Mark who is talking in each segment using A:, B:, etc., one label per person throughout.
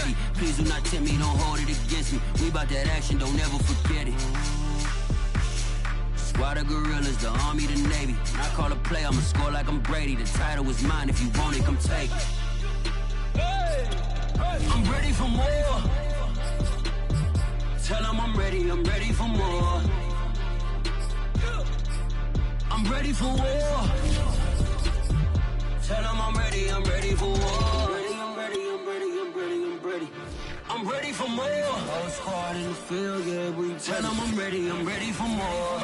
A: ready. Please do not tempt me, don't hold it against me. We about that action, don't ever forget it. Squad of gorillas, the army, the navy. When I call a play, I'ma score like I'm Brady. The title is mine, if you want it, come take it. I'm ready for more. Tell them I'm ready for more. I'm ready for war. Tell them I'm ready for war. I'm ready for more. Whole squad in the field, yeah, we tell them I'm ready for more.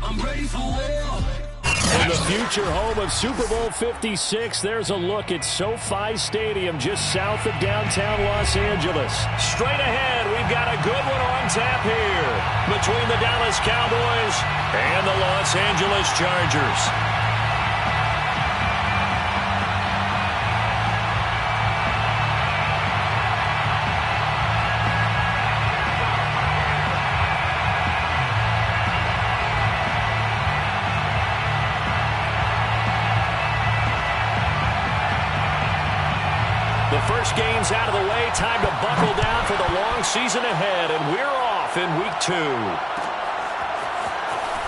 A: I'm ready for war.
B: In the future home of Super Bowl 56, there's a look at SoFi Stadium just south of downtown Los Angeles. Straight ahead, we've got a good one on tap here between the Dallas Cowboys and the Los Angeles Chargers. First game's out of the way. Time to buckle down for the long season ahead, and we're off in week 2.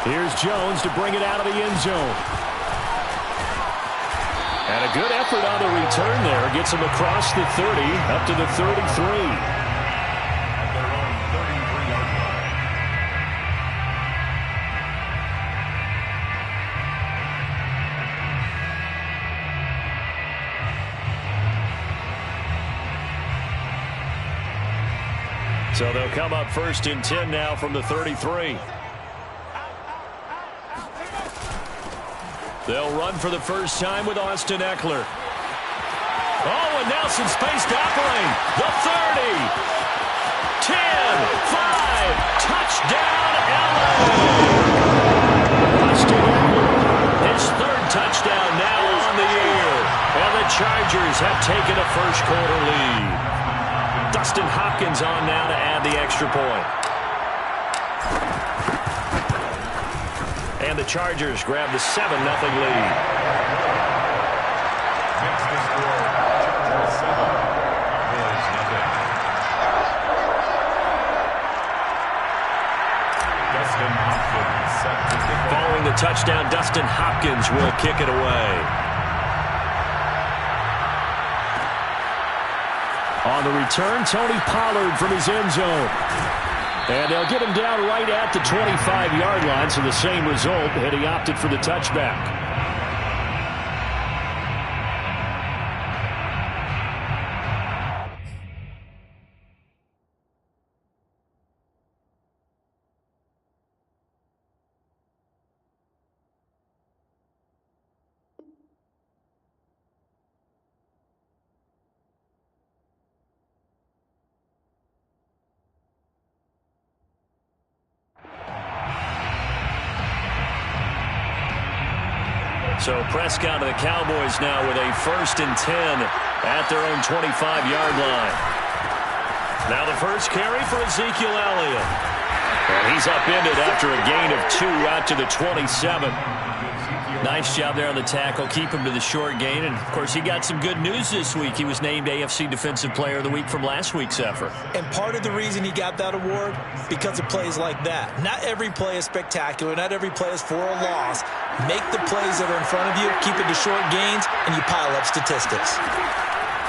B: Here's Jones to bring it out of the end zone. And a good effort on the return there. Gets him across the 30, up to the 33. So they'll come up 1st and 10 now from the 33. They'll run for the first time with Austin Eckler. Oh, and now some space to operate. The 30. 10, 5, touchdown, LA. Austin Eckler, his 3rd touchdown now on the year. And the Chargers have taken a first-quarter lead. Dustin Hopkins on now to add the extra point. And the Chargers grab the 7-0 lead.
C: Next to score, Chargers 7, Bills nothing. Dustin Hopkins set to kick off.
B: Following the touchdown, Dustin Hopkins will kick it away. On the return, Tony Pollard from his end zone. And they'll get him down right at the 25-yard line, so the same result, and he opted for the touchback. So Prescott of the Cowboys now with a 1st and 10 at their own 25-yard line. Now the first carry for Ezekiel Elliott. And he's upended after a gain of 2 out to the 27. Nice job there on the tackle. Keep him to the short gain. And, of course, he got some good news this week. He was named AFC Defensive Player of the Week from last week's effort.
D: And part of the reason he got that award, because of plays like that. Not every play is spectacular. Not every play is for a loss. Make the plays that are in front of you, keep it to short gains, and you pile up statistics.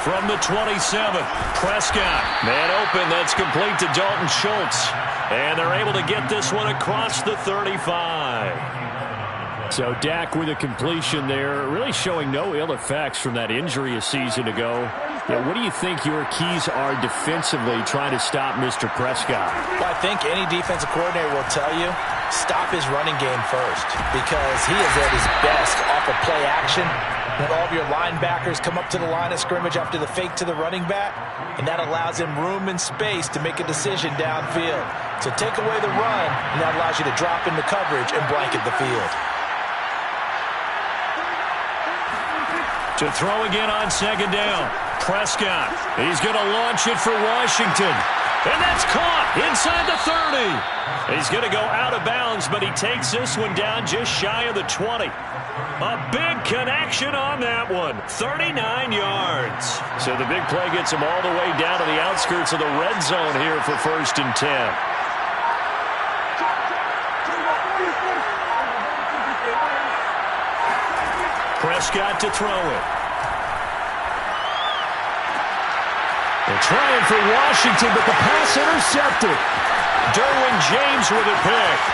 B: From the 27, Prescott. Man open, that's complete to Dalton Schultz. And they're able to get this one across the 35. So Dak with a completion there, really showing no ill effects from that injury a season ago. Yeah, what do you think your keys are defensively trying to stop Mr. Prescott?
D: Well, I think any defensive coordinator will tell you, stop his running game first, because he is at his best off of play action. When all of your linebackers come up to the line of scrimmage after the fake to the running back, and that allows him room and space to make a decision downfield. So take away the run, and that allows you to drop into coverage and blanket the field.
B: To throw again on 2nd down. Prescott, he's going to launch it for Washington. And that's caught inside the 30. He's going to go out of bounds, but he takes this one down just shy of the 20. A big connection on that one. 39 yards. So the big play gets him all the way down to the outskirts of the red zone here for 1st and 10. Prescott to throw it. They're trying for Washington, but the pass intercepted. Derwin James with it picked.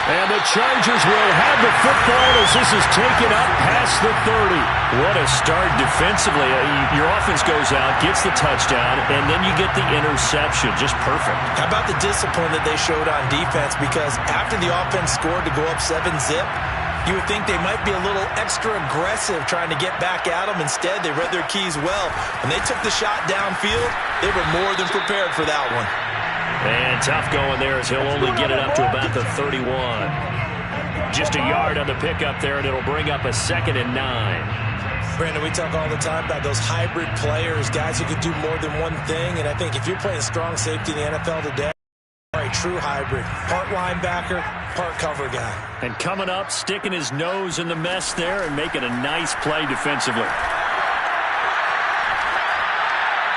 B: And the Chargers will have the football as this is taken up past the 30. What a start defensively. Your offense goes out, gets the touchdown, and then you get the interception. Just perfect. How about the discipline that they showed on defense? Because after the offense scored to go up 7-zip, you would think they might be a little extra aggressive trying to get back at them. Instead, they read their keys well. When they took the shot downfield, they were more than prepared for that one. And tough going there as he'll only get it up to about the 31. Just a yard on the pickup there, and it'll bring up a 2nd and 9. Brandon, we talk all the time about those hybrid players, guys who can do more than one thing. And I think if you're playing strong safety in the NFL today, you are a true hybrid. Part linebacker, part cover guy. And coming up, sticking his nose in the mess there and making a nice play defensively.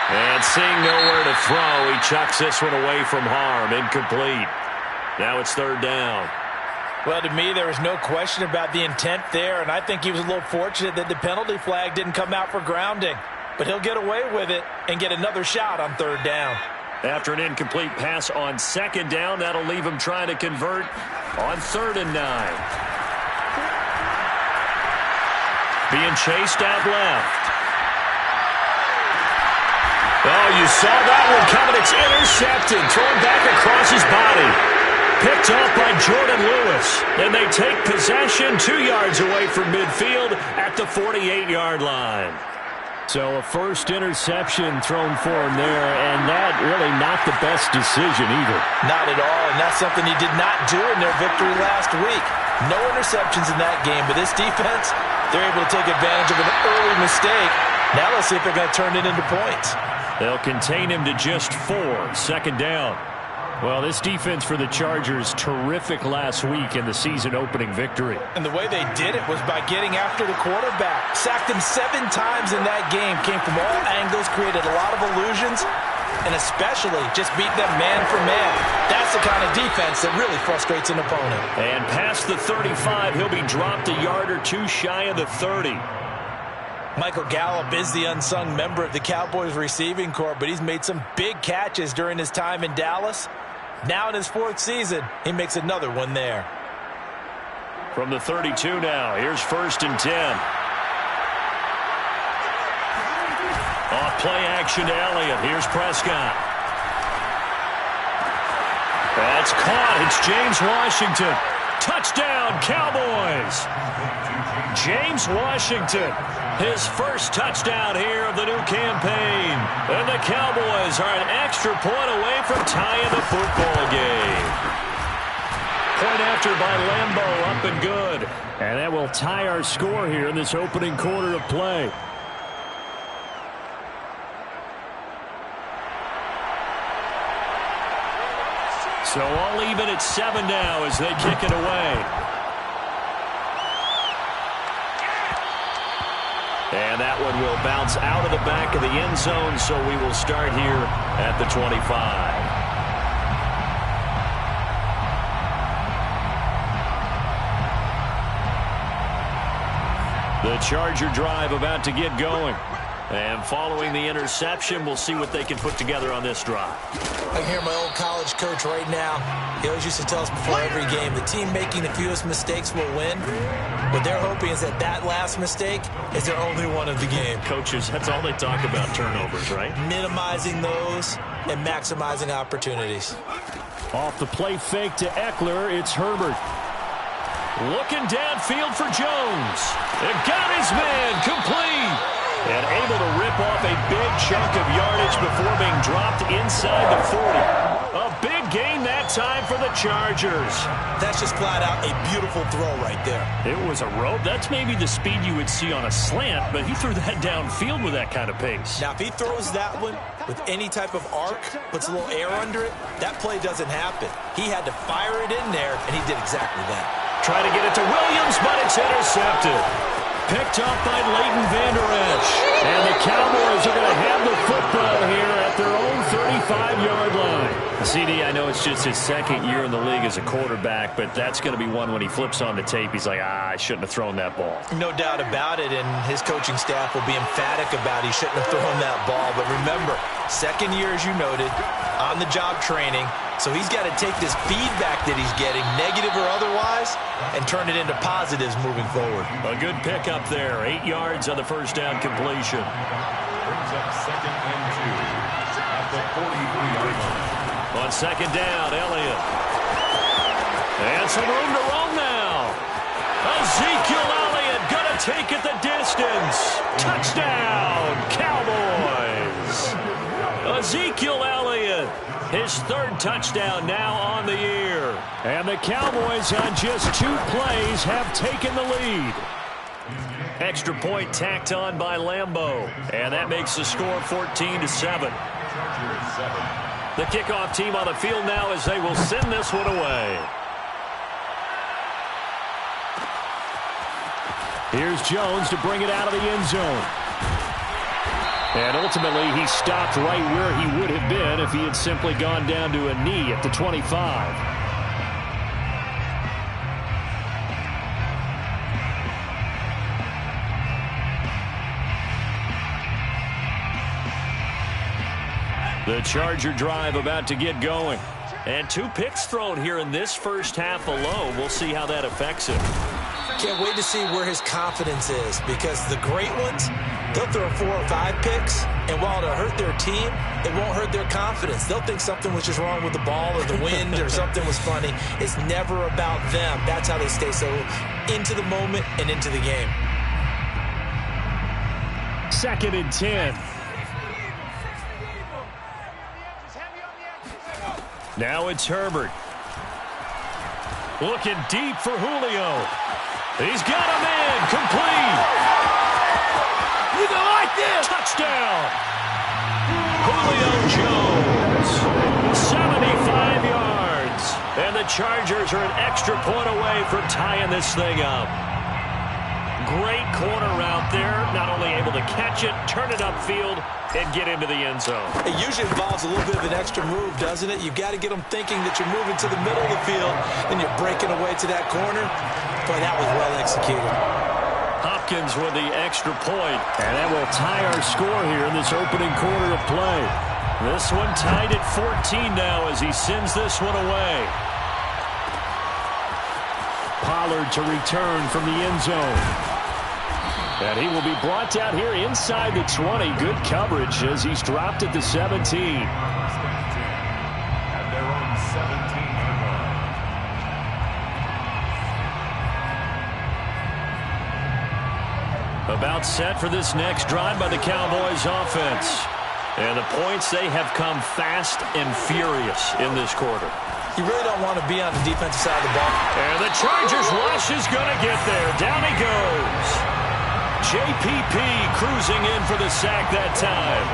B: And seeing nowhere to throw, he chucks this one away from harm. Incomplete. Now it's 3rd down. Well, to me, there was no question about the intent there, and I think he was a little fortunate that the penalty flag didn't come out for grounding. But he'll get away with it and get another shot on 3rd down. After an incomplete pass on 2nd down, that'll leave him trying to convert on 3rd and 9. Being chased out left. Oh, you saw that one coming. It's intercepted. Thrown back across his body. Picked off by Jordan Lewis. And they take possession 2 yards away from midfield at the 48-yard line. So a first interception thrown for him there, and that really not the best decision either. Not at all, and that's something he did not do in their victory last week. No interceptions in that game, but this defense, they're able to take advantage of an early mistake. Now let's see if they're going to turn it into points. They'll contain him to just 4, 2nd down. Well, this defense for the Chargers, terrific last week in the season-opening victory. And the way they did it was by getting after the quarterback. Sacked him 7 times in that game. Came from all angles, created a lot of illusions, and especially just beat them man for man. That's the kind of defense that really frustrates an opponent. And past the 35, he'll be dropped a yard or 2 shy of the 30. Michael Gallup is the unsung member of the Cowboys receiving corps, but he's made some big catches during his time in Dallas. Now in his 4th season, he makes another one there. From the 32 now, here's 1st and 10. Off play action to Elliott. Here's Prescott. That's caught. It's James Washington. Touchdown, Cowboys. James Washington, his first touchdown here of the new campaign. And the Cowboys are an extra point away from tying the football game. Point after by Lambeau, up and good. And that will tie our score here in this opening quarter of play. So all even at 7 now as they kick it away. And that one will bounce out of the back of the end zone, so we will start here at the 25. The Charger drive about to get going. And following the interception, we'll see what they can put together on this drive. I hear my old college coach right now. He always used to tell us before every game, the team making the fewest mistakes will win. What they're hoping is that last mistake is their only one of the game. Coaches, that's all they talk about, turnovers, right? Minimizing those and maximizing opportunities. Off the play fake to Eckler, it's Herbert. Looking downfield for Jones. It got his man complete. And able to rip off a big chunk of yardage before being dropped inside the 40. A big gain that time for the Chargers.
D: That's just flat out a beautiful throw right there.
B: It was a rope. That's maybe the speed you would see on a slant, but he threw that downfield with that kind of pace.
D: Now, if he throws that one with any type of arc, puts a little air under it, that play doesn't happen. He had to fire it in there, and he did exactly that.
B: Try to get it to Williams, but it's intercepted. Picked up by Leighton Vander Esch. And the Cowboys are going to have the football here at their own 35-yard line. CD, I know it's just his second year in the league as a quarterback, but that's going to be one when he flips on the tape. He's like, I shouldn't have thrown that ball.
D: No doubt about it, and his coaching staff will be emphatic about he shouldn't have thrown that ball. But remember, second year, as you noted, on-the-job training. So he's got to take this feedback that he's getting, negative or otherwise, and turn it into positives moving forward.
B: A good pick up there. 8 yards on the first down completion.
C: Brings up 2nd and 2 at the 43-yard line.
B: On second down, Elliott. And some room to roam now. Ezekiel Elliott going to take it the distance. Touchdown, Cowboys. Ezekiel Elliott, his third touchdown now on the year. And the Cowboys on just 2 plays have taken the lead. Extra point tacked on by Lambeau. And that makes the score 14-7. The kickoff team on the field now as they will send this one away. Here's Jones to bring it out of the end zone. And ultimately, he stopped right where he would have been if he had simply gone down to a knee at the 25. The Charger drive about to get going. And 2 picks thrown here in this first half alone. We'll see how that affects him.
D: Can't wait to see where his confidence is, because the great ones, they'll throw 4 or 5 picks, and while it'll hurt their team, it won't hurt their confidence. They'll think something was just wrong with the ball or the wind or something was funny. It's never about them. That's how they stay so into the moment and into the game.
B: 2nd and 10. Now it's Herbert. Looking deep for Julio. He's got him in. Complete. You go like this. Touchdown. Julio Jones. 75 yards. And the Chargers are an extra point away from tying this thing up. Great corner route there. Not only able to catch it, turn it upfield, and get into the end zone.
D: It usually involves a little bit of an extra move, doesn't it? You've got to get them thinking that you're moving to the middle of the field, and you're breaking away to that corner. Boy, that was well executed.
B: Hopkins with the extra point, and that will tie our score here in this opening quarter of play. This one tied at 14 now as he sends this one away. Pollard to return from the end zone. And he will be brought down here inside the 20. Good coverage as he's dropped at the 17.
C: At their own 17-yard line.
B: About set for this next drive by the Cowboys offense. And the points, they have come fast and furious in this quarter.
D: You really don't want to be on the defensive side of the ball.
B: And the Chargers rush is going to get there. Down he goes. JPP cruising in for the sack that time.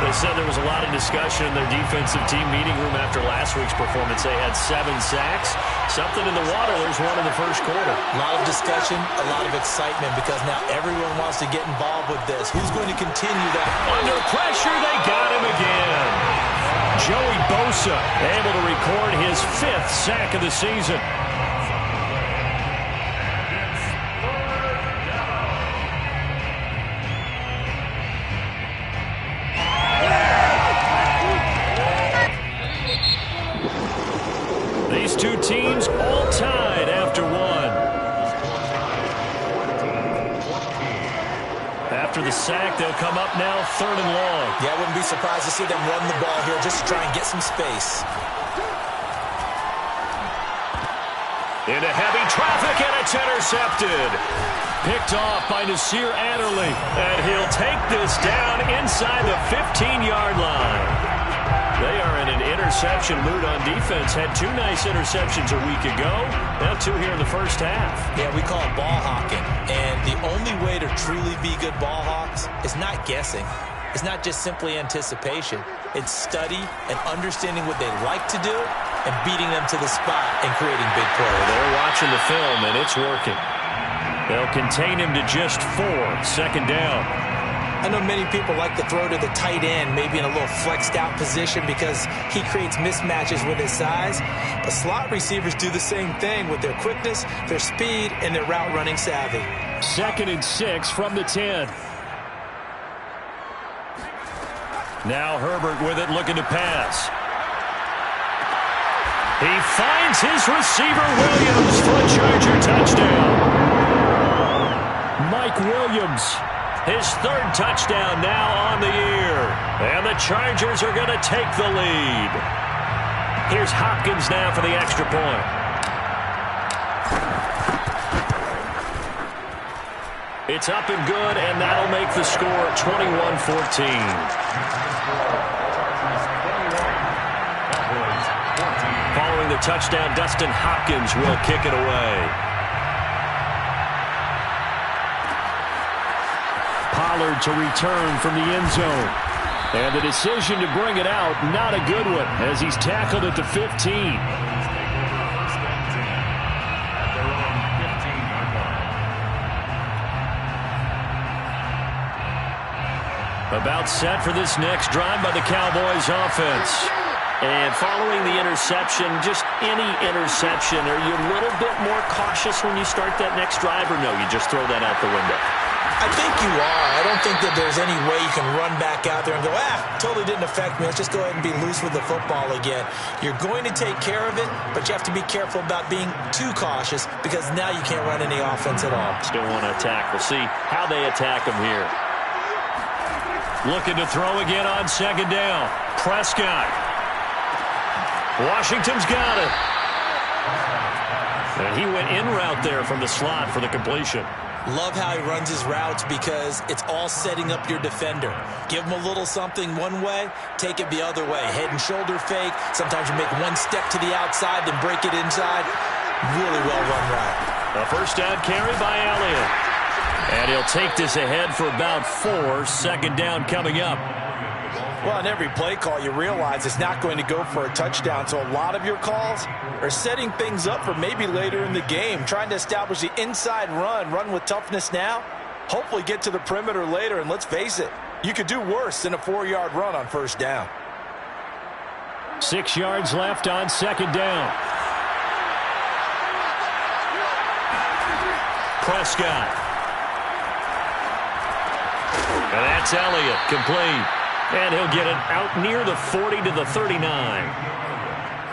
B: They said there was a lot of discussion in their defensive team meeting room after last week's performance. They had 7 sacks. Something in the water. There's one in the first quarter.
D: A lot of discussion, a lot of excitement, because now everyone wants to get involved with this. Who's going to continue that?
B: Under pressure, they got him again. Joey Bosa able to record his 5th sack of the season. These two teams all tied after one. After the sack, they'll come up now 3rd and long.
D: Yeah, I wouldn't be surprised to see them run the ball here just to try and get some space.
B: Into heavy traffic, and it's intercepted. Picked off by Nasir Adderley. And he'll take this down inside the 15-yard line. They are in an interception mood on defense. Had 2 nice interceptions a week ago. Now 2 here in the first half.
D: Yeah, we call it ball hawking. And the only way to truly be good ball hawks is not guessing. It's not just simply anticipation. It's study and understanding what they like to do and beating them to the spot and creating big plays.
B: They're watching the film, and it's working. They'll contain him to just 4. Second down.
D: I know many people like to throw to the tight end, maybe in a little flexed out position because he creates mismatches with his size. But slot receivers do the same thing with their quickness, their speed, and their route running savvy.
B: 2nd and 6 from the 10. Now Herbert with it, looking to pass. He finds his receiver, Williams, for a Charger touchdown. Mike Williams, his 3rd touchdown now on the year. And the Chargers are going to take the lead. Here's Hopkins now for the extra point. It's up and good, and that'll make the score 21-14. Following the touchdown, Dustin Hopkins will kick it away. Pollard to return from the end zone. And the decision to bring it out, not a good one, as he's tackled at the 15. About set for this next drive by the Cowboys offense. And following the interception, just any interception, are you a little bit more cautious when you start that next drive, or no, you just throw that out the window?
D: I think you are. I don't think that there's any way you can run back out there and go, totally didn't affect me. Let's just go ahead and be loose with the football again. You're going to take care of it, but you have to be careful about being too cautious because now you can't run any offense at all.
B: Still want to attack. We'll see how they attack them here. Looking to throw again on 2nd down. Prescott. Washington's got it. And he went in route there from the slot for the completion.
D: Love how he runs his routes because it's all setting up your defender. Give him a little something one way, take it the other way. Head and shoulder fake. Sometimes you make one step to the outside, then break it inside. Really well run route.
B: A 1st down carry by Elliott. And he'll take this ahead for about 4. 2nd down coming up.
D: Well, in every play call, you realize it's not going to go for a touchdown. So a lot of your calls are setting things up for maybe later in the game, trying to establish the inside run with toughness now, hopefully get to the perimeter later. And let's face it, you could do worse than a 4-yard run on 1st down.
B: 6 yards left on 2nd down. Prescott. And that's Elliott, complete. And he'll get it out near the 40 to the 39.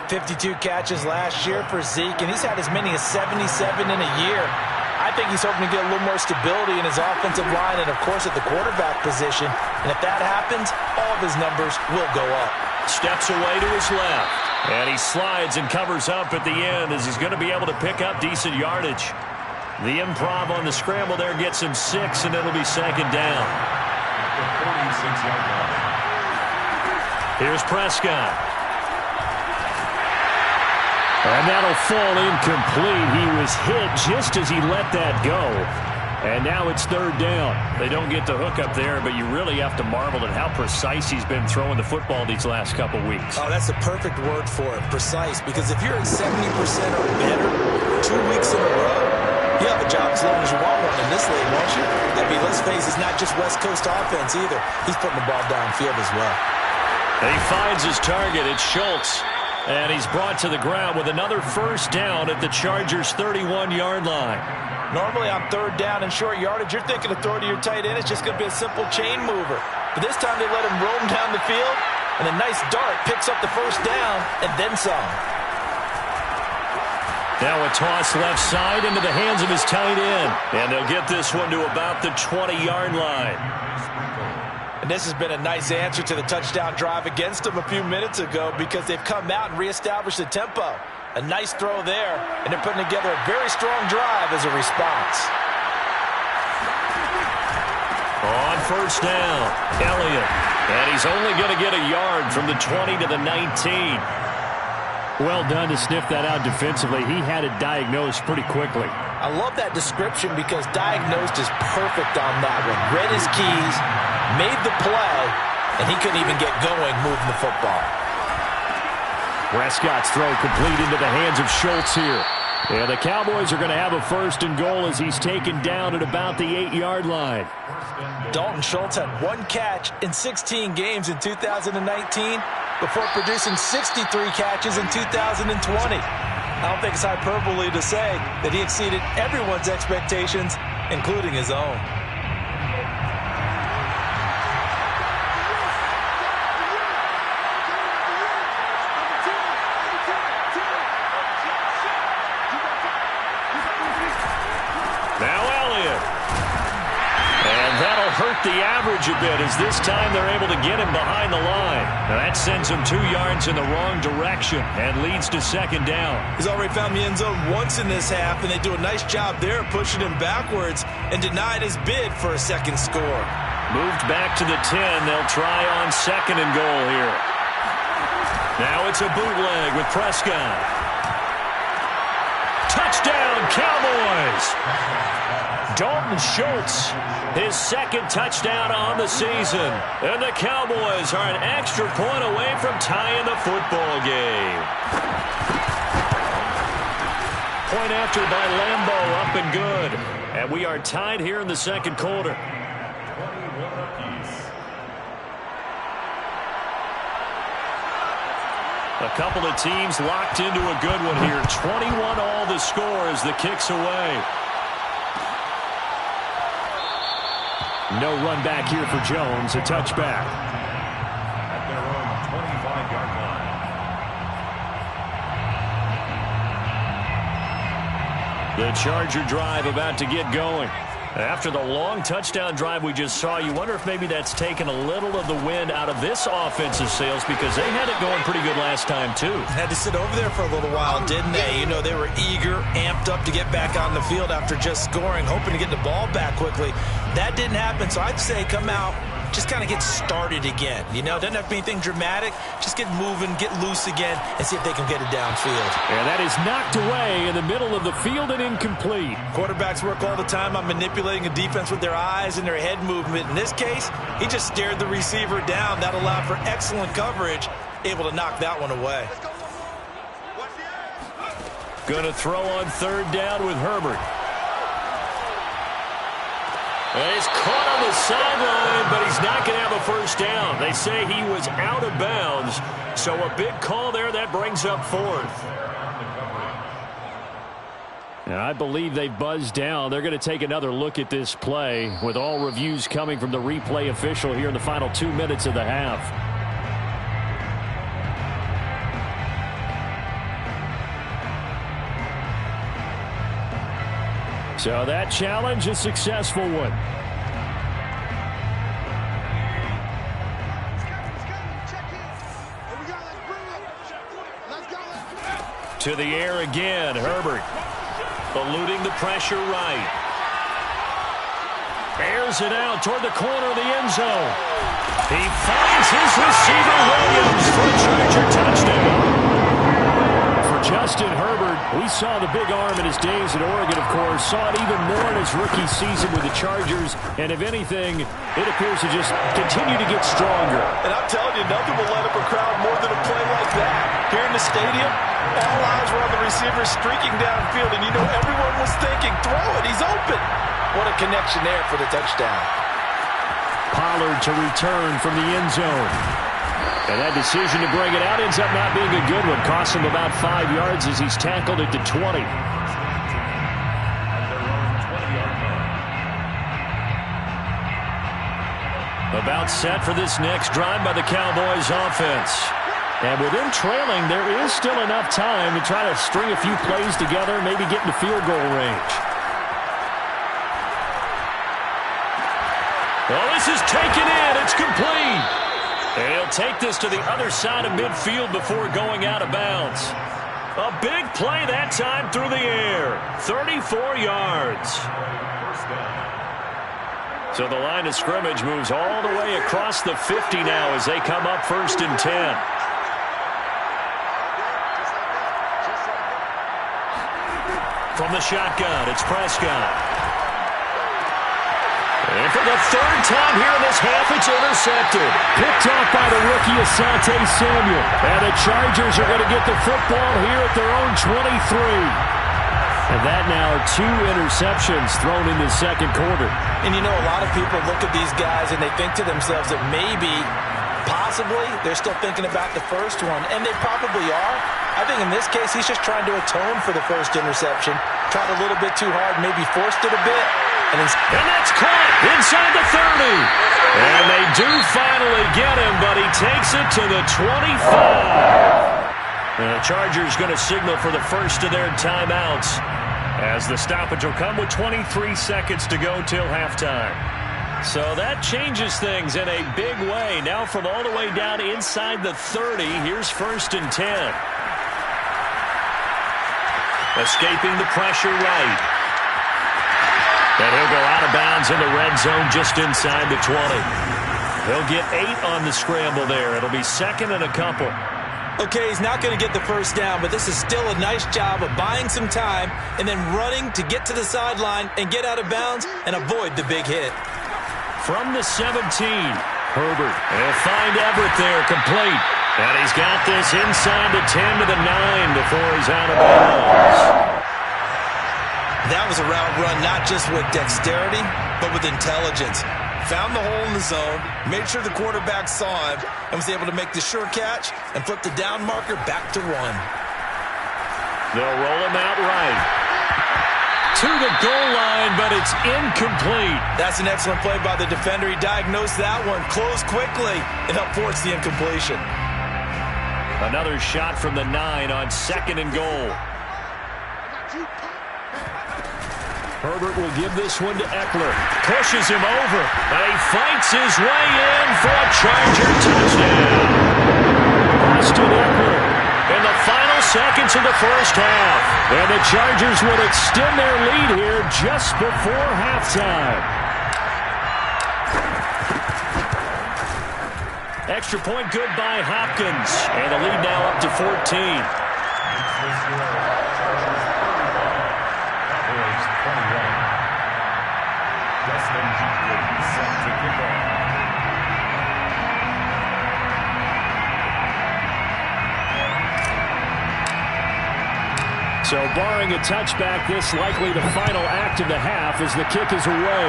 D: 52 catches last year for Zeke, and he's had as many as 77 in a year. I think he's hoping to get a little more stability in his offensive line and, of course, at the quarterback position. And if that happens, all of his numbers will go up.
B: Steps away to his left. And he slides and covers up at the end as he's going to be able to pick up decent yardage. The improv on the scramble there gets him 6, and it'll be 2nd down. Here's Prescott. And that'll fall incomplete. He was hit just as he let that go. And now it's 3rd down. They don't get the hook up there, but you really have to marvel at how precise he's been throwing the football these last couple weeks.
D: Oh, that's the perfect word for it, precise. Because if you're at 70% or better 2 weeks in a row, you have a job as long as you want one in this league, won't you? I mean, let's face it, it's not just West Coast offense either. He's putting the ball downfield as well.
B: And he finds his target. It's Schultz. And he's brought to the ground with another 1st down at the Chargers' 31-yard line.
D: Normally on 3rd down and short yardage, you're thinking of throw to your tight end. It's just going to be a simple chain mover. But this time they let him roam down the field, and a nice dart picks up the 1st down and then some.
B: Now a toss left side into the hands of his tight end. And they'll get this one to about the 20-yard line.
D: And this has been a nice answer to the touchdown drive against them a few minutes ago because they've come out and reestablished the tempo. A nice throw there, and they're putting together a very strong drive as a response.
B: On first down. Elliott. And he's only going to get a yard from the 20 to the 19.
E: Well done to sniff that out defensively. He had it diagnosed pretty quickly.
D: I love that description because diagnosed is perfect on that one. Read his keys, made the play, and he couldn't even get going moving the football.
E: Prescott's throw complete into the hands of Schultz here. Yeah, the Cowboys are going to have a first and goal as he's taken down at about the 8-yard line.
D: Dalton Schultz had 1 catch in 16 games in 2019 before producing 63 catches in 2020. I don't think it's hyperbole to say that he exceeded everyone's expectations, including his own.
B: Hurt the average a bit as this time they're able to get him behind the line. Now that sends him 2 yards in the wrong direction and leads to second down.
D: He's already found the end zone once in this half, and they do a nice job there pushing him backwards and denied his bid for a second score.
B: Moved back to the 10. They'll try on second and goal here. Now it's a bootleg with Prescott. Touchdown, Cowboys! Dalton Schultz, his second touchdown on the season. And the Cowboys are an extra point away from tying the football game. Point after by Lambeau, up and good. And we are tied here in the second quarter. A couple of teams locked into a good one here. 21 all the score as the kick's away.
E: No run back here for Jones. A touchback.
C: At their own 25-yard line.
B: The Charger drive about to get going. After the long touchdown drive we just saw, you wonder if maybe that's taken a little of the wind out of this offensive sails because they had it going pretty good last time too.
D: Had to sit over there for a little while, didn't they? You know, they were eager, amped up to get back on the field after just scoring, hoping to get the ball back quickly. That didn't happen, so I'd say come out, just kind of get started again. You know, doesn't have to be anything dramatic. Just get moving, get loose again, and see if they can get it downfield.
E: And that is knocked away in the middle of the field and incomplete.
D: Quarterbacks work all the time on manipulating a defense with their eyes and their head movement. In this case, he just stared the receiver down. That allowed for excellent coverage, able to knock that one away.
B: Going to throw on third down with Herbert. And he's caught on the sideline, but he's not going to have a first down. They say he was out of bounds, so a big call there that brings up fourth.
E: And I believe they buzzed down. They're going to take another look at this play with all reviews coming from the replay official here in the final 2 minutes of the half. So that challenge, a successful one.
B: To the air again, Herbert. Eluding the pressure right. Airs it out toward the corner of the end zone. He finds his receiver Williams for a Charger touchdown.
E: Justin Herbert, we saw the big arm in his days at Oregon, of course. Saw it even more in his rookie season with the Chargers. And if anything, it appears to just continue to get stronger.
D: And I'm telling you, nothing will light up a crowd more than a play like that. Here in the stadium, all eyes were on the receiver streaking downfield. And you know everyone was thinking, throw it, he's open. What a connection there for the touchdown.
E: Pollard to return from the end zone. And that decision to bring it out ends up not being a good one. Cost him about 5 yards as he's tackled at the 20.
B: About set for this next drive by the Cowboys offense.
E: And with them trailing, there is still enough time to try to string a few plays together, maybe get into field goal range.
B: Well, this is taken in. It's complete. And he'll take this to the other side of midfield before going out of bounds. A big play that time through the air. 34 yards. So the line of scrimmage moves all the way across the 50 now as they come up 1st and 10. From the shotgun, it's Prescott. And for the 3rd time here in this half, it's intercepted.
E: Picked off by the rookie Asante Samuel. And the Chargers are going to get the football here at their own 23. And that now 2 interceptions thrown in the second quarter.
D: And you know, a lot of people look at these guys and they think to themselves that maybe, possibly, they're still thinking about the first one. And they probably are. I think in this case, he's just trying to atone for the first interception. Tried a little bit too hard, maybe forced it a bit. And
B: that's caught inside the 30. And they do finally get him, but he takes it to the 25. The Chargers going to signal for the first of their timeouts as the stoppage will come with 23 seconds to go till halftime. So that changes things in a big way. Now from all the way down inside the 30, here's 1st and 10. Escaping the pressure right. And he'll go out of bounds in the red zone just inside the 20. He'll get 8 on the scramble there. It'll be 2nd and a couple.
D: Okay, he's not going to get the first down, but this is still a nice job of buying some time and then running to get to the sideline and get out of bounds and avoid the big hit.
B: From the 17, Herbert. He'll find Everett there, complete. And he's got this inside the 10 to the 9 before he's out of bounds.
D: That was a route run not just with dexterity, but with intelligence. Found the hole in the zone, made sure the quarterback saw him, and was able to make the sure catch and flip the down marker back to 1.
B: They'll roll him out right. To the goal line, but it's incomplete.
D: That's an excellent play by the defender. He diagnosed that one, closed quickly, and helped force the incompletion.
B: Another shot from the 9 on 2nd and goal. Herbert will give this one to Eckler. Pushes him over. And he fights his way in for a Charger touchdown. Austin Eckler in the final seconds of the first half. And the Chargers would extend their lead here just before halftime. Extra point good by Hopkins. And the lead now up to 14. So barring a touchback, this likely the final act of the half as the kick is away.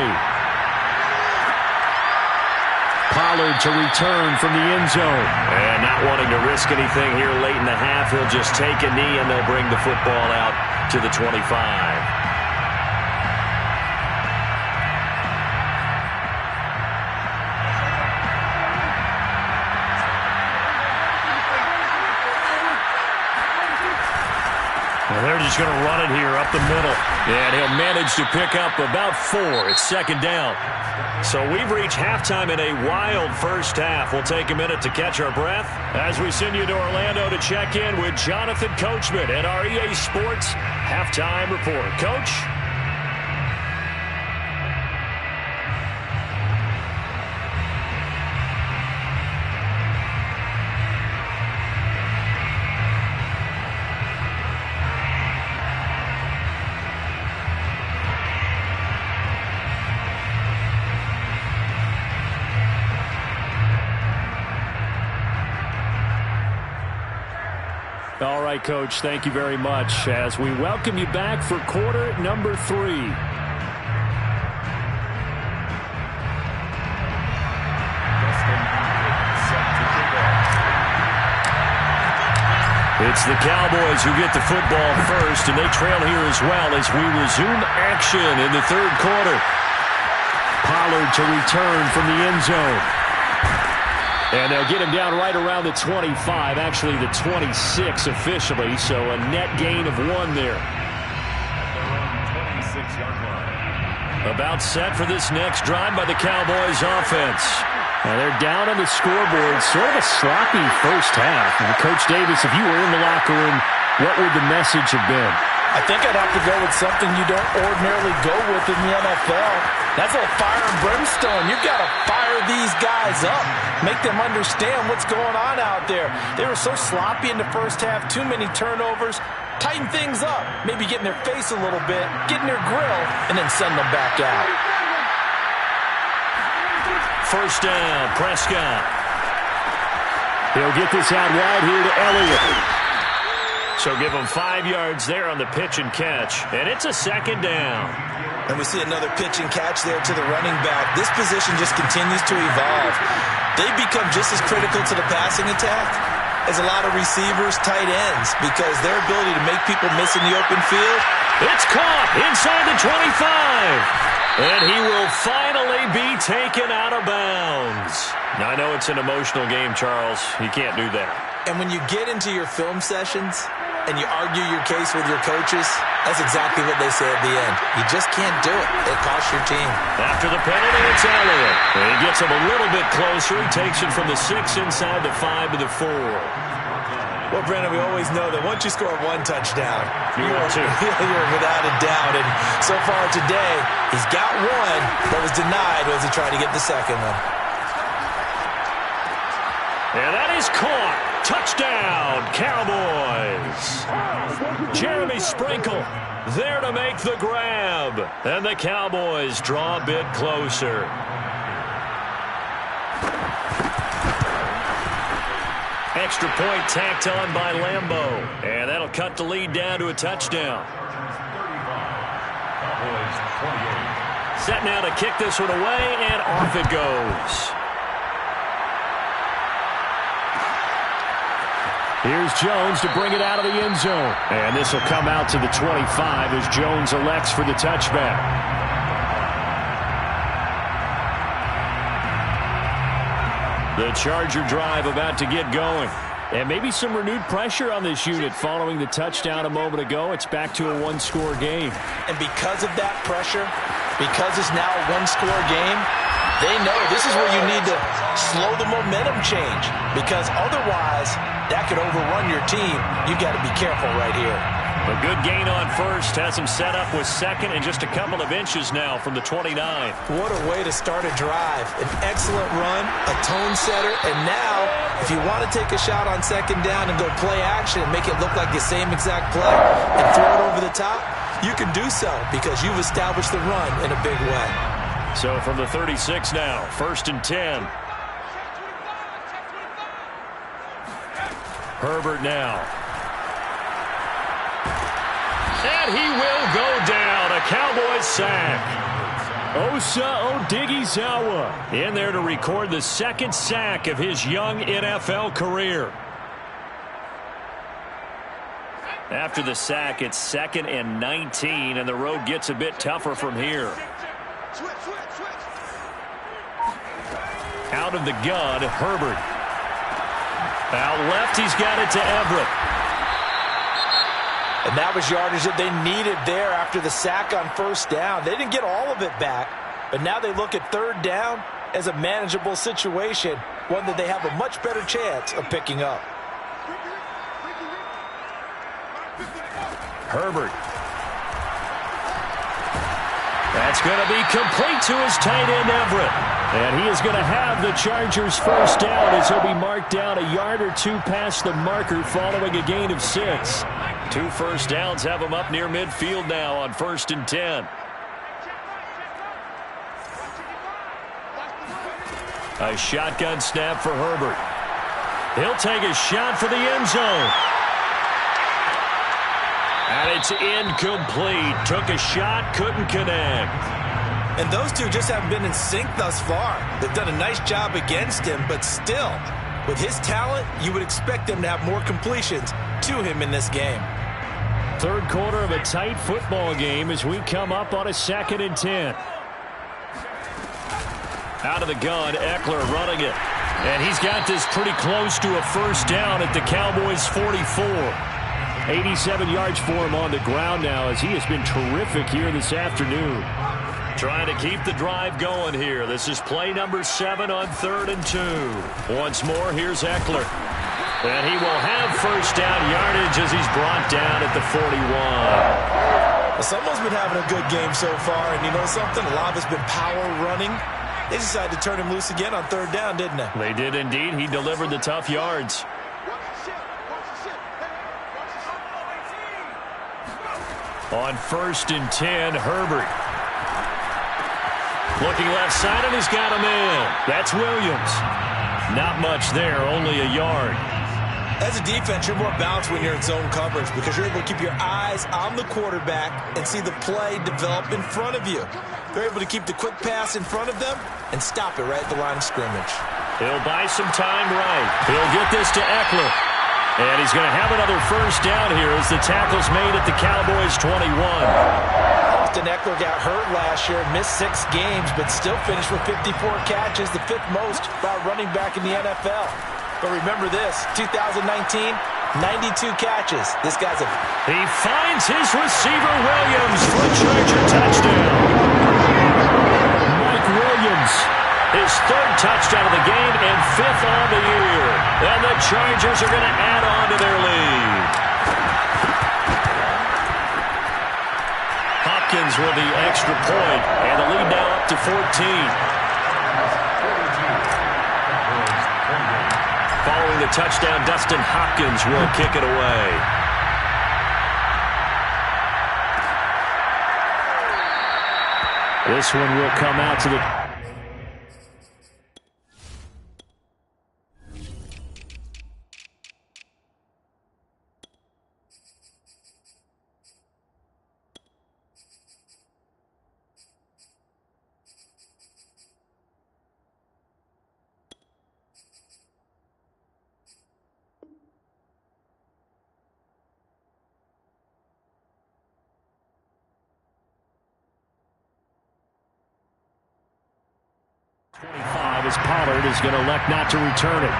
B: Pollard to return from the end zone. And not wanting to risk anything here late in the half, he'll just take a knee and they'll bring the football out to the 25. They're just going to run it here up the middle. And he'll manage to pick up about 4. It's 2nd down. So we've reached halftime in a wild first half. We'll take a minute to catch our breath as we send you to Orlando to check in with Jonathan Coachman at our EA Sports Halftime Report. Coach? All right, Coach, thank you very much as we welcome you back for quarter number 3. It's the Cowboys who get the football first, and they trail here as well as we resume action in the 3rd quarter. Pollard to return from the end zone. And they'll get him down right around the 25, actually the 26 officially, so a net gain of 1 there. About set for this next drive by the Cowboys offense. Now they're down on the scoreboard, sort of a sloppy first half. And Coach Davis, if you were in the locker room, what would the message have been?
D: I think I'd have to go with something you don't ordinarily go with in the NFL. That's a fire and brimstone. You've got to fire these guys up. Make them understand what's going on out there. They were so sloppy in the first half, too many turnovers. Tighten things up. Maybe get in their face a little bit, get in their grill, and then send them back out.
B: First down, Prescott.
E: He'll get this out wide here to Elliott.
B: So give him 5 yards there on the pitch and catch, and it's a second down.
D: And we see another pitch and catch there to the running back. This position just continues to evolve. They become just as critical to the passing attack as a lot of receivers, tight ends, because their ability to make people miss in the open field.
B: It's caught inside the 25. And he will finally be taken out of bounds. Now, I know it's an emotional game, Charles. You can't do that.
D: And when you get into your film sessions and you argue your case with your coaches, that's exactly what they say at the end. You just can't do it. It costs your team.
B: After the penalty, it's Elliott. And he gets him a little bit closer. He takes it from the 6 inside the 5 to the 4.
D: Well, Brandon, we always know that once you score one touchdown,
B: you're
D: without a doubt. And so far today, he's got one that was denied as he tried to get the second one.
B: And that is caught. Touchdown, Cowboys. Jeremy Sprinkle there to make the grab. And the Cowboys draw a bit closer. Extra point tacked on by Lambeau. And that'll cut the lead down to a touchdown. Set now to kick this one away, and off it goes.
E: Here's Jones to bring it out of the end zone. And this will come out to the 25 as Jones elects for the touchback. The Charger drive about to get going. And maybe some renewed pressure on this unit following the touchdown a moment ago. It's back to a one-score game.
D: And because of that pressure, because it's now a one-score game, they know this is where you need to slow the momentum change. Because otherwise, that could overrun your team. You've got to be careful right here.
B: A good gain on first. Has him set up with second and just a couple of inches now from the 29.
D: What a way to start a drive. An excellent run, a tone setter, and now, if you want to take a shot on second down and go play action and make it look like the same exact play and throw it over the top, you can do so because you've established the run in a big way.
B: So from the 36 now, 1st and 10. Herbert now. And he will go down. A Cowboys sack.
E: Osa Odighizuwa
B: in there to record the second sack of his young NFL career. After the sack, it's 2nd and 19, and the road gets a bit tougher from here. Out of the gun, Herbert. Out left, he's got it to Everett.
D: And that was yardage that they needed there after the sack on first down. They didn't get all of it back, but now they look at third down as a manageable situation, one that they have a much better chance of picking up.
B: Herbert. That's going to be complete to his tight end, Everett.
E: And he is going to have the Chargers first down as he'll be marked down a yard or two past the marker following a gain of 6.
B: 2 first downs have him up near midfield now on 1st and 10. A shotgun snap for Herbert. He'll take a shot for the end zone. And it's incomplete. Took a shot, couldn't connect.
D: And those two just haven't been in sync thus far. They've done a nice job against him, but still, with his talent, you would expect them to have more completions to him in this game.
E: Third quarter of a tight football game as we come up on a 2nd and 10.
B: Out of the gun, Eckler running it. And he's got this pretty close to a first down at the Cowboys' 44.
E: 87 yards for him on the ground now as he has been terrific here this afternoon.
B: Trying to keep the drive going here. This is play number 7 on 3rd and 2. Once more, here's Eckler. And he will have first down yardage as he's brought down at the 41.
D: Well, someone's been having a good game so far, and you know something? A lot of it's been power running. They decided to turn him loose again on third down, didn't they?
B: They did indeed. He delivered the tough yards. On 1st and 10, Herbert. Looking left side, and he's got him in. That's Williams. Not much there, only a yard.
D: As a defense, you're more balanced when you're in zone coverage because you're able to keep your eyes on the quarterback and see the play develop in front of you. They're able to keep the quick pass in front of them and stop it right at the line of scrimmage.
B: He'll buy some time right. He'll get this to Eckler. And he's going to have another first down here as the tackle's made at the Cowboys' 21.
D: Austin Eckler got hurt last year, missed 6 games, but still finished with 54 catches, the 5th most by a running back in the NFL. But remember this, 2019, 92 catches. This guy's a...
B: He finds his receiver, Williams, for a Charger touchdown. Mike Williams, his 3rd touchdown of the game and 5th on the year. And the Chargers are going to add on to their lead. Hopkins with the extra point, and the lead now up to 14. Following the touchdown, Dustin Hopkins will kick it away.
E: This one will come out to the... as Pollard is going to elect not to return it.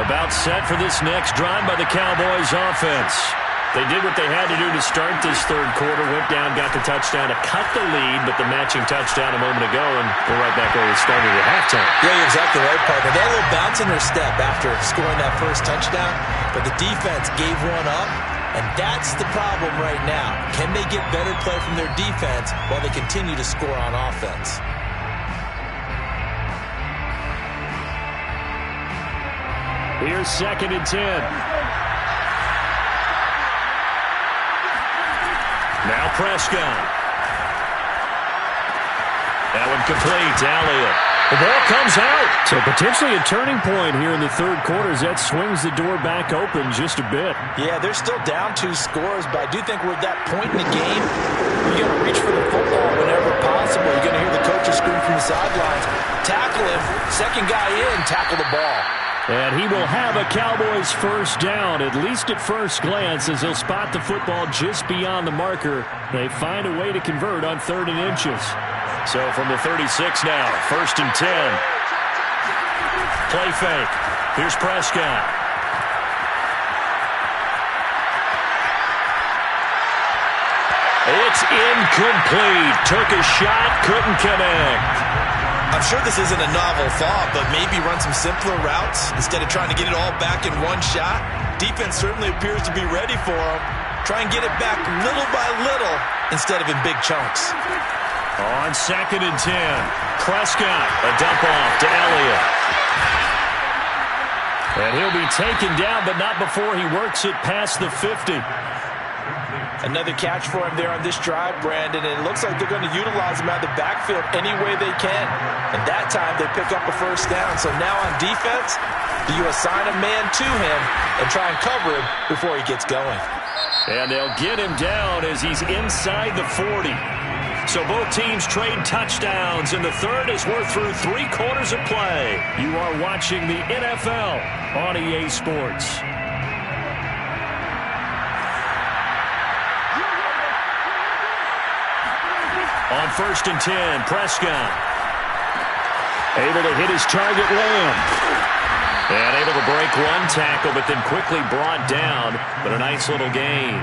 B: About set for this next drive by the Cowboys offense. They did what they had to do to start this 3rd quarter, went down, got the touchdown to cut the lead, but the matching touchdown a moment ago, and we're right back where we started at halftime.
D: Yeah, you're exactly right, partner. They had a little bounce in their step after scoring that first touchdown, but the defense gave one up, and that's the problem right now. Can they get better play from their defense while they continue to score on offense?
E: Here's 2nd and 10.
B: Now Prescott. That one complete. Elliott. The ball comes out.
E: So potentially a turning point here in the 3rd quarter as that swings the door back open just a bit.
D: Yeah, they're still down 2 scores, but I do think we're at that point in the game. You're going to reach for the football whenever possible. You're going to hear the coaches scream from the sidelines. Tackle him. 2nd guy in, tackle the ball.
E: And he will have a Cowboys first down, at least at first glance, as he'll spot the football just beyond the marker. They find a way to convert on 3rd and inches.
B: So from the 36 now, 1st and 10. Play fake. Here's Prescott. It's incomplete. Took a shot, couldn't connect.
D: I'm sure this isn't a novel thought, but maybe run some simpler routes instead of trying to get it all back in one shot. Defense certainly appears to be ready for him. Try and get it back little by little instead of in big chunks.
B: On 2nd and 10, Prescott, a dump off to Elliott. And he'll be taken down, but not before he works it past the 50.
D: Another catch for him there on this drive, Brandon, and it looks like they're going to utilize him out of the backfield any way they can. And that time they pick up a first down. So now on defense, do you assign a man to him and try and cover him before he gets going?
B: And they'll get him down as he's inside the 40. So both teams trade touchdowns, and the 3rd as we're through 3 quarters of play. You are watching the NFL on EA Sports. On 1st and 10, Prescott. Able to hit his target, Lamb. And able to break one tackle, but then quickly brought down. But a nice little gain.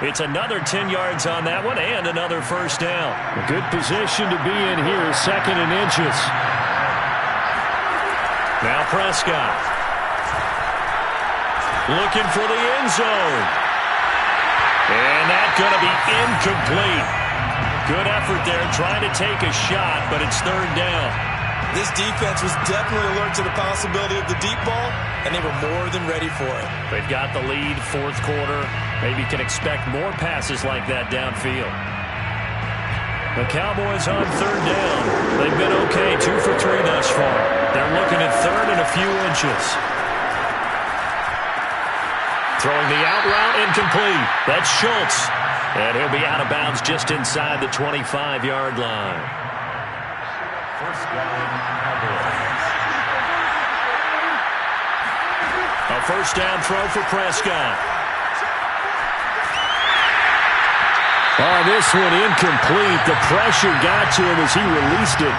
B: It's another 10 yards on that one and another first down.
E: A good position to be in here, 2nd and inches.
B: Now Prescott. Looking for the end zone. And that's going to be incomplete. Good effort there trying to take a shot, but it's 3rd down.
D: This defense was definitely alert to the possibility of the deep ball, and they were more than ready for it.
B: They've got the lead, 4th quarter. Maybe can expect more passes like that downfield. The Cowboys on 3rd down. They've been okay, 2 for 3 thus far. They're looking at 3rd and a few inches. Throwing the out route incomplete. That's Schultz. And he'll be out of bounds just inside the 25-yard line.
C: First down, Cowboys.
B: A first down throw for Prescott.
E: Oh, this one incomplete. The pressure got to him as he released it.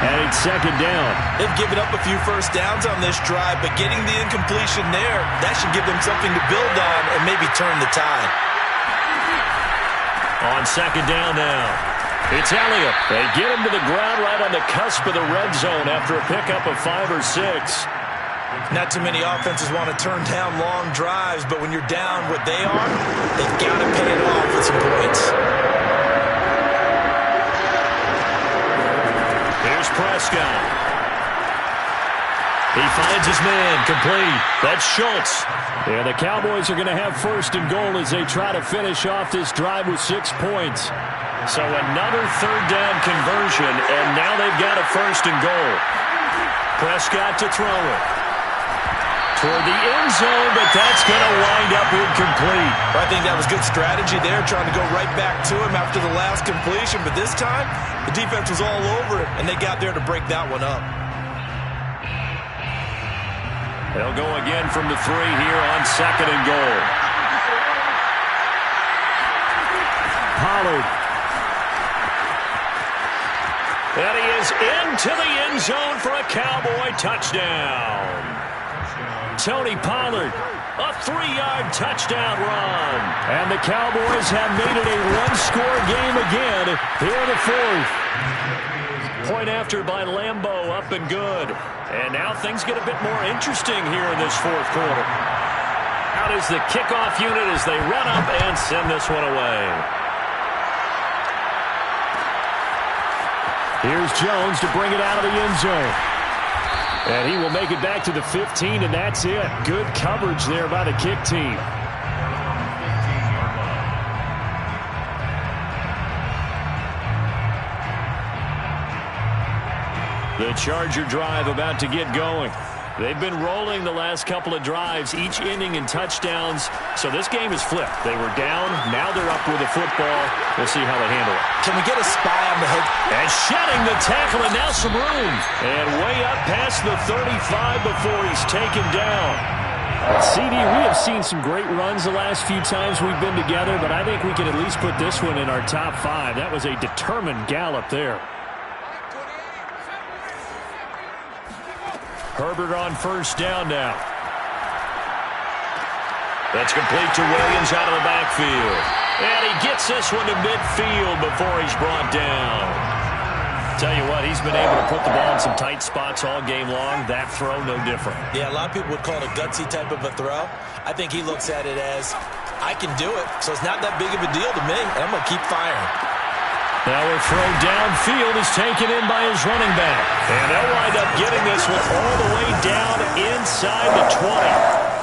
E: And it's 2nd down.
D: They've given up a few first downs on this drive, but getting the incompletion there, that should give them something to build on and maybe turn the tide.
B: On 2nd down now. It's Elliott. They get him to the ground right on the cusp of the red zone after a pickup of 5 or 6.
D: Not too many offenses want to turn down long drives, but when you're down what they are, they've got to pay it off with some points.
B: Here's Prescott. He finds his man, complete. That's Schultz.
E: Yeah, the Cowboys are going to have 1st and goal as they try to finish off this drive with 6 points.
B: So another 3rd down conversion, and now they've got a 1st and goal. Prescott to throw it. Toward the end zone, but that's going to wind up incomplete.
D: I think that was good strategy there, trying to go right back to him after the last completion. But this time, the defense was all over it, and they got there to break that one up.
B: They'll go again from the 3 here on 2nd and goal.
E: Pollard.
B: And he is into the end zone for a Cowboy touchdown. Tony Pollard, a 3-yard touchdown run.
E: And the Cowboys have made it a 1-score game again here in the 4th.
B: Point after by Lambeau, up and good. And now things get a bit more interesting here in this 4th quarter. Out is the kickoff unit as they run up and send this one away.
E: Here's Jones to bring it out of the end zone. And he will make it back to the 15, and that's it. Good coverage there by the kick team.
B: The Charger drive about to get going. They've been rolling the last couple of drives, each inning in touchdowns. So this game is flipped. They were down. Now they're up with the football. We'll see how they handle it.
D: Can we get a spy on the head?
B: And shedding the tackle, and now some room. And way up past the 35 before he's taken down.
E: CD, we have seen some great runs the last few times we've been together, but I think we can at least put this one in our top 5. That was a determined gallop there.
B: Herbert on first down now. That's complete to Williams out of the backfield. And he gets this one to midfield before he's brought down. Tell you what, he's been able to put the ball in some tight spots all game long. That throw, no different.
D: Yeah, a lot of people would call it a gutsy type of a throw. I think he looks at it as, I can do it, so it's not that big of a deal to me, and I'm going to keep firing.
B: Now a throw downfield is taken in by his running back. And they'll wind up getting this one all the way down inside the 20.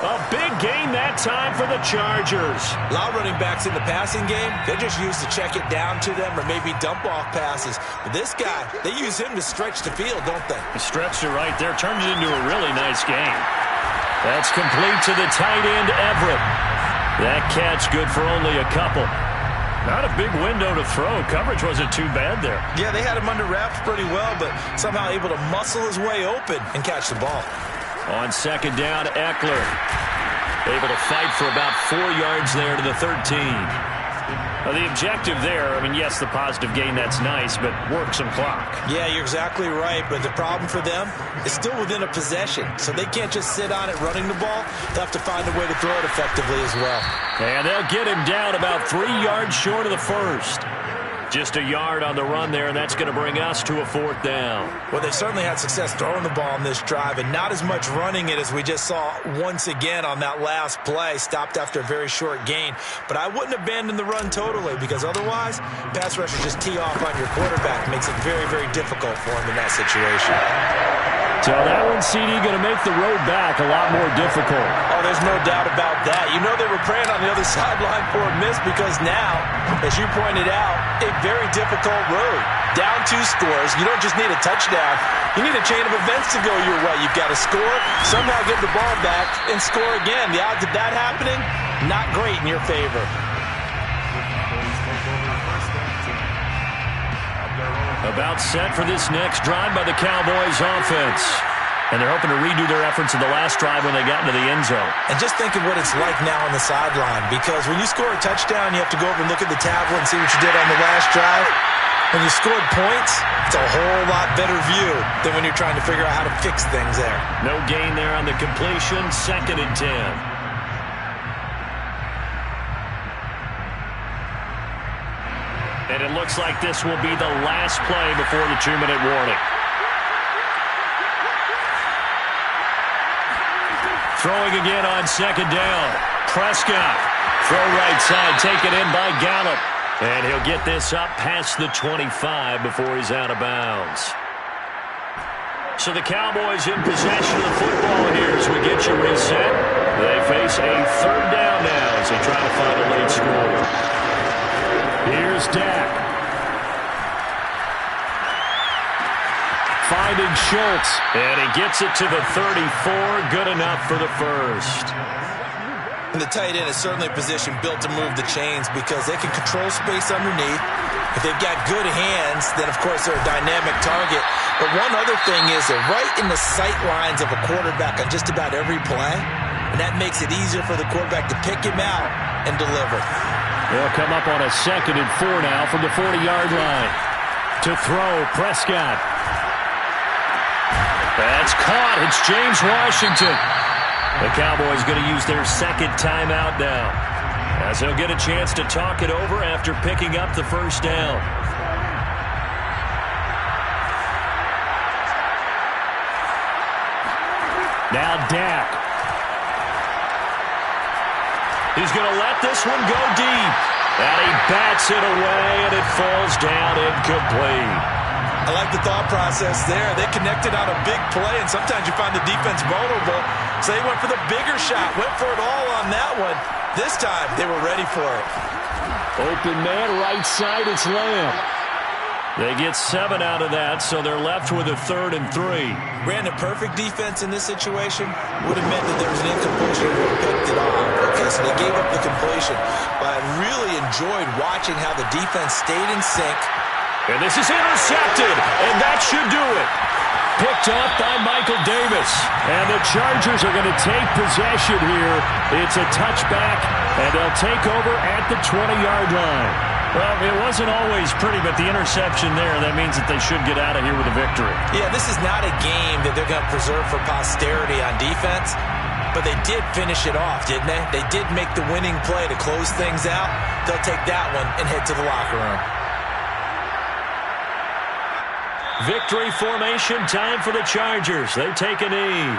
B: A big gain that time for the Chargers.
D: A lot of running backs in the passing game, they're just used to check it down to them or maybe dump off passes. But this guy, they use him to stretch the field, don't they?
B: He stretched it right there, turned it into a really nice game. That's complete to the tight end, Everett. That catch good for only a couple. Not a big window to throw. Coverage wasn't too bad there.
D: Yeah, they had him under wraps pretty well, but somehow able to muscle his way open and catch the ball.
B: On second down, Eckler. Able to fight for about 4 yards there to the 13. The objective there, I mean, yes, the positive gain, that's nice, but work some clock.
D: Yeah, you're exactly right, but the problem for them is still within a possession, so they can't just sit on it running the ball. They'll have to find a way to throw it effectively as well.
B: And they'll get him down about 3 yards short of the first. Just a yard on the run there, and that's going to bring us to a 4th down.
D: Well, they certainly had success throwing the ball on this drive, and not as much running it as we just saw once again on that last play. Stopped after a very short gain. But I wouldn't abandon the run totally, because otherwise, pass rushers just tee off on your quarterback. Makes it very, very difficult for him in that situation.
E: So that one, CD, going to make the road back a lot more difficult.
D: Oh, there's no doubt about that. You know they were praying on the other sideline for a miss, because now, as you pointed out, a very difficult road. Down 2 scores. You don't just need a touchdown. You need a chain of events to go your way. You've got to score, somehow get the ball back, and score again. The odds of that happening, not great in your favor.
B: About set for this next drive by the Cowboys offense. And they're hoping to redo their efforts in the last drive when they got into the end zone.
D: And just think of what it's like now on the sideline, because when you score a touchdown, you have to go over and look at the tablet and see what you did on the last drive. When you scored points, it's a whole lot better view than when you're trying to figure out how to fix things there.
B: No gain there on the completion. 2nd and 10. And it looks like this will be the last play before the 2-minute warning. Throwing again on 2nd down. Prescott. Throw right side. Taken in by Gallup. And he'll get this up past the 25 before he's out of bounds. So the Cowboys in possession of the football here as we get you reset. They face a 3rd down now as they try to find a late score.
E: Here's Dak. Finding Schultz.
B: And he gets it to the 34. Good enough for the first.
D: And the tight end is certainly a position built to move the chains, because they can control space underneath. If they've got good hands, then, of course, they're a dynamic target. But one other thing is they're right in the sight lines of a quarterback on just about every play. And that makes it easier for the quarterback to pick him out and deliver.
E: They'll come up on a 2nd and 4 now from the 40-yard line. To throw, Prescott.
B: That's caught. It's James Washington. The Cowboys going to use their 2nd timeout now, as they'll get a chance to talk it over after picking up the first down.
E: Now Dak.
B: He's going to let this one go deep. And he bats it away, and it falls down incomplete.
D: I like the thought process there. They connected on a big play, and sometimes you find the defense vulnerable. So they went for the bigger shot, went for it all on that one. This time, they were ready for it.
E: Open man, right side, it's Lamb.
B: They get 7 out of that, so they're left with a 3rd and 3.
D: Brandon, perfect defense in this situation would have meant that there was an incompletion and would have picked it off. Okay, so they gave up the completion. But I really enjoyed watching how the defense stayed in sync.
B: And this is intercepted, and that should do it.
E: Picked up by Michael Davis. And the Chargers are going to take possession here. It's a touchback, and they'll take over at the 20-yard line.
B: Well, it wasn't always pretty, but the interception there, that means that they should get out of here with a victory.
D: Yeah, this is not a game that they're going to preserve for posterity on defense, but they did finish it off, didn't they? They did make the winning play to close things out. They'll take that one and head to the locker room.
B: Victory formation time for the Chargers. They take a knee.